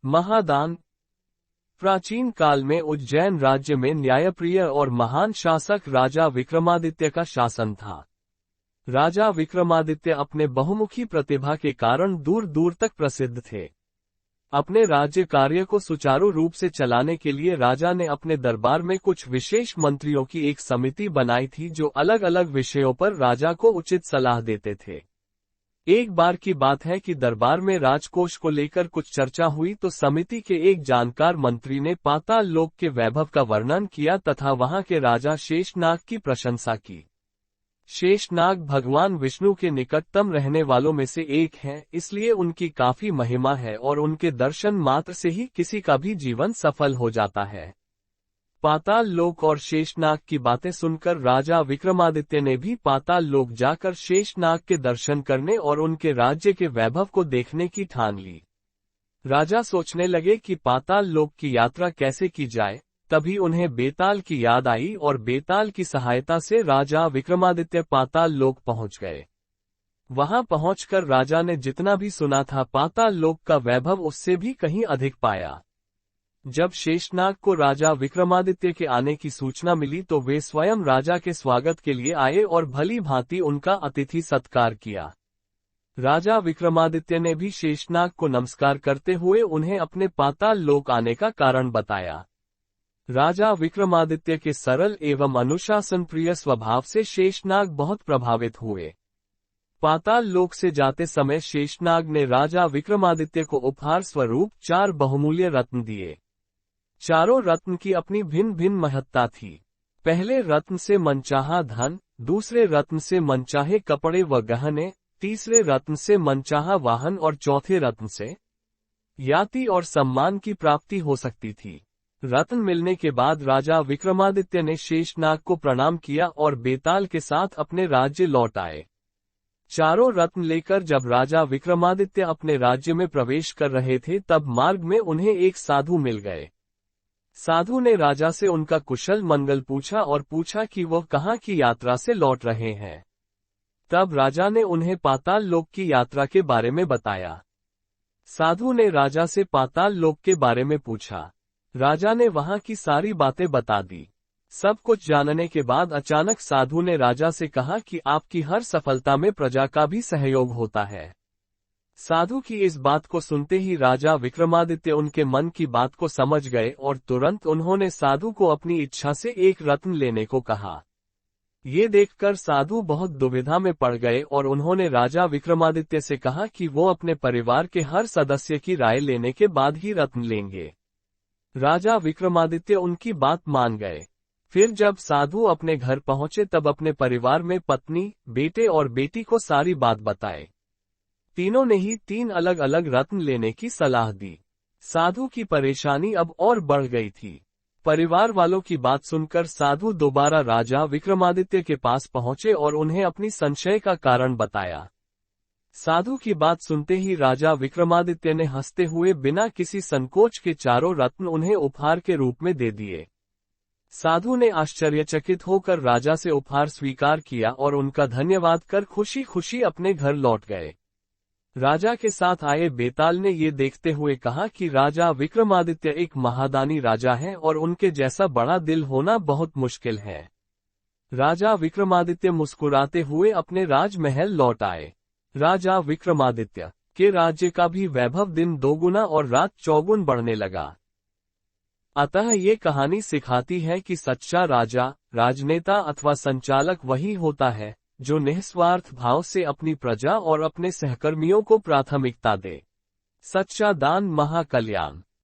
महादान। प्राचीन काल में उज्जैन राज्य में न्यायप्रिय और महान शासक राजा विक्रमादित्य का शासन था। राजा विक्रमादित्य अपने बहुमुखी प्रतिभा के कारण दूर दूर तक प्रसिद्ध थे। अपने राज्य कार्य को सुचारू रूप से चलाने के लिए राजा ने अपने दरबार में कुछ विशेष मंत्रियों की एक समिति बनाई थी जो अलग अलग विषयों पर राजा को उचित सलाह देते थे। एक बार की बात है कि दरबार में राजकोष को लेकर कुछ चर्चा हुई तो समिति के एक जानकार मंत्री ने पाताल लोक के वैभव का वर्णन किया तथा वहां के राजा शेषनाग की प्रशंसा की। शेषनाग भगवान विष्णु के निकटतम रहने वालों में से एक हैं, इसलिए उनकी काफी महिमा है और उनके दर्शन मात्र से ही किसी का भी जीवन सफल हो जाता है। पाताल लोक और शेषनाग की बातें सुनकर राजा विक्रमादित्य ने भी पाताल लोक जाकर शेषनाग के दर्शन करने और उनके राज्य के वैभव को देखने की ठान ली। राजा सोचने लगे कि पाताल लोक की यात्रा कैसे की जाए, तभी उन्हें बेताल की याद आई और बेताल की सहायता से राजा विक्रमादित्य पाताल लोक पहुंच गए। वहां पहुंचकर राजा ने जितना भी सुना था पाताल लोक का वैभव उससे भी कहीं अधिक पाया। जब शेषनाग को राजा विक्रमादित्य के आने की सूचना मिली तो वे स्वयं राजा के स्वागत के लिए आए और भली भांति उनका अतिथि सत्कार किया। राजा विक्रमादित्य ने भी शेषनाग को नमस्कार करते हुए उन्हें अपने पाताल लोक आने का कारण बताया। राजा विक्रमादित्य के सरल एवं अनुशासन प्रिय स्वभाव से शेषनाग बहुत प्रभावित हुए। पाताल लोक से जाते समय शेषनाग ने राजा विक्रमादित्य को उपहार स्वरूप 4 बहुमूल्य रत्न दिए। चारों रत्न की अपनी भिन्न भिन्न महत्ता थी। पहले रत्न से मनचाहा धन, दूसरे रत्न से मनचाहे कपड़े व गहने, तीसरे रत्न से मनचाहा वाहन और चौथे रत्न से याति और सम्मान की प्राप्ति हो सकती थी। रत्न मिलने के बाद राजा विक्रमादित्य ने शेषनाग को प्रणाम किया और बेताल के साथ अपने राज्य लौट आए। चारों रत्न लेकर जब राजा विक्रमादित्य अपने राज्य में प्रवेश कर रहे थे तब मार्ग में उन्हें एक साधु मिल गए। साधु ने राजा से उनका कुशल मंगल पूछा और पूछा कि वह कहाँ की यात्रा से लौट रहे हैं। तब राजा ने उन्हें पाताल लोक की यात्रा के बारे में बताया। साधु ने राजा से पाताल लोक के बारे में पूछा। राजा ने वहां की सारी बातें बता दी। सब कुछ जानने के बाद अचानक साधु ने राजा से कहा कि आपकी हर सफलता में प्रजा का भी सहयोग होता है। साधु की इस बात को सुनते ही राजा विक्रमादित्य उनके मन की बात को समझ गए और तुरंत उन्होंने साधु को अपनी इच्छा से एक रत्न लेने को कहा। ये देखकर साधु बहुत दुविधा में पड़ गए और उन्होंने राजा विक्रमादित्य से कहा कि वो अपने परिवार के हर सदस्य की राय लेने के बाद ही रत्न लेंगे। राजा विक्रमादित्य उनकी बात मान गए। फिर जब साधु अपने घर पहुंचे तब अपने परिवार में पत्नी, बेटे और बेटी को सारी बात बताए। तीनों ने ही 3 अलग अलग रत्न लेने की सलाह दी। साधु की परेशानी अब और बढ़ गई थी। परिवार वालों की बात सुनकर साधु दोबारा राजा विक्रमादित्य के पास पहुंचे और उन्हें अपनी संशय का कारण बताया। साधु की बात सुनते ही राजा विक्रमादित्य ने हंसते हुए बिना किसी संकोच के चारों रत्न उन्हें उपहार के रूप में दे दिए। साधु ने आश्चर्यचकित होकर राजा से उपहार स्वीकार किया और उनका धन्यवाद कर खुशी खुशी अपने घर लौट गए। राजा के साथ आए बेताल ने ये देखते हुए कहा कि राजा विक्रमादित्य एक महादानी राजा हैं और उनके जैसा बड़ा दिल होना बहुत मुश्किल है। राजा विक्रमादित्य मुस्कुराते हुए अपने राजमहल लौट आए। राजा विक्रमादित्य के राज्य का भी वैभव दिन 2 गुना और रात 4 गुना बढ़ने लगा। अतः ये कहानी सिखाती है कि सच्चा राजा, राजनेता अथवा संचालक वही होता है जो निस्वार्थ भाव से अपनी प्रजा और अपने सहकर्मियों को प्राथमिकता दे। सच्चा दान महाकल्याण।